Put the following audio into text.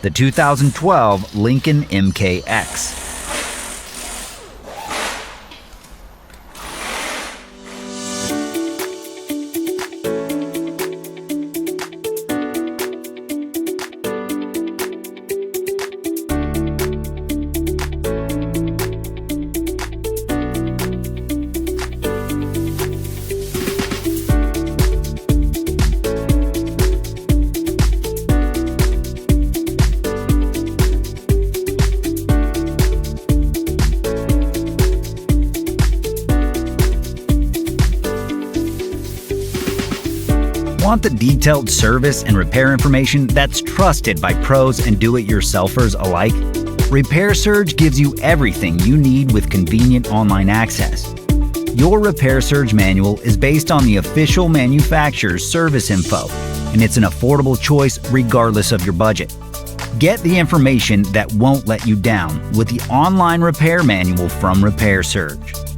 the 2012 Lincoln MKX. Want the detailed service and repair information that's trusted by pros and do-it-yourselfers alike? Repair Surge gives you everything you need with convenient online access. Your Repair Surge manual is based on the official manufacturer's service info, and it's an affordable choice regardless of your budget. Get the information that won't let you down with the online repair manual from Repair Surge.